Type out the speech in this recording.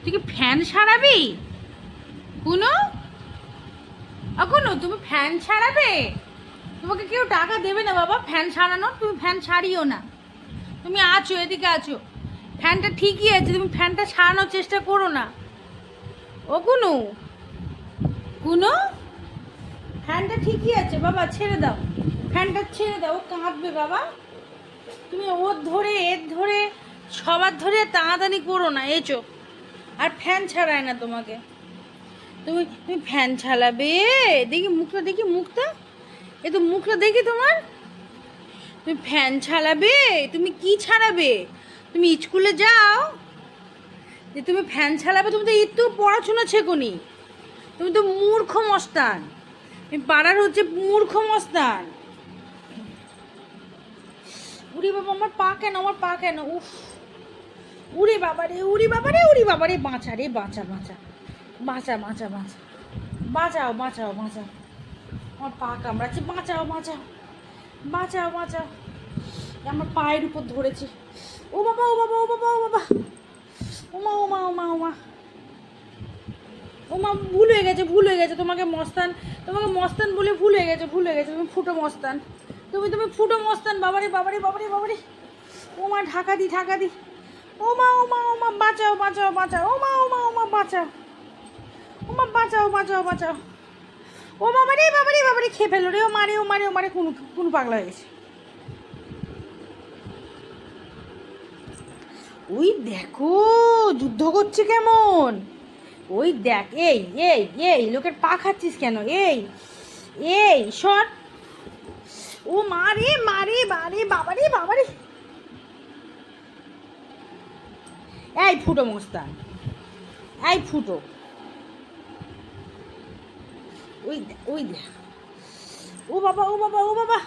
তুই কি ফ্যান সারাবি? কুনু, তুমি ফ্যান সারাবে? তোমাকে কেউ টাকা দেবে না বাবা ফ্যান সারানো, তুমি ফ্যান সারিও না। তুমি আছো, এদিকে আছো, ফ্যানটা ঠিকই আছে, তুমি ফ্যানটা সারানোর চেষ্টা করো না। ও কুনু, কুনু, ফ্যানটা ঠিকই আছে বাবা, ছেড়ে দাও, ফ্যানটা ছেড়ে দাও, ও কাঁদবে বাবা। তুমি ওর ধরে এর ধরে সবার ধরে টানাটানি করো না, এচো। আর ফ্যান ছাড়ায় না তোমাকে। তুমি তুমি ফ্যান চালাবে? দেখি মুখটা, দেখি মুখটা, এ তো মুখটা দেখি তোমার। তুমি ফ্যান চালাবে? তুমি কি ছাড়াবে? তুমি স্কুলে যাও যে তুমি ফ্যান চালাবে? তুমি তো একটু পড়াশোনা শেখোনি, তুমি তো মূর্খ মস্তান, তুমি পাড়ার হচ্ছে মূর্খ মস্তান। উড়ি বাবা, আমার পা কেন, আমার পা কেন, উফ, উড়ি বাবা রে, উড়ি বাবা রে, উড়ি বাবা রে, বাঁচা রে, বাঁচা বাঁচা বাঁচা বাঁচা বাঁচা, বাঁচাও বাঁচাও বাঁচাও, আমার পা কামড়াচ্ছে, বাঁচাও বাঁচাও বাঁচাও বাঁচাও, আমার পায়ের উপর ধরেছে। ও বাবা, ও বাবা, ও বাবা, ও বাবা, ওমা ওমা ওমা ওমা, ওমা, ভুল হয়ে গেছে, ভুল হয়ে গেছে, তোমাকে মস্তান, তোমাকে মস্তান বলে ভুল হয়ে গেছে, ভুল হয়ে গেছে, তুমি ফুটো মস্তান, তুমি ফুটো মস্তান, বাবারে বাবারে বাবারে বাবারে, ওমা, ঢাকা দি, ঢাকা দি, ওমা ওমা ওমা, বাঁচাও বাঁচাও বাঁচাও, ওমা ওমা ওমা, বাঁচাও, ওমা, বাঁচাও বাঁচাও বাঁচাও, ও বাবারে বাবারে বাবারে, খেয়ে ফেলো রে, ও মারে, ও মারে, ও মারে, কোন কোন পাগলা হয়ে গেছে। ওই দেখো যুদ্ধ করছে কেমন, ওই দেখ, এই এই এই লোকের পা খাচ্ছিস কেন, এই এই সর, ও মারে মারে বারে বাবারে বাবারে, এই ফুটো মস্তান, এই ফুটো, ওই ওই দেখ, ও বাবা, ও বাবা, ও বাবা,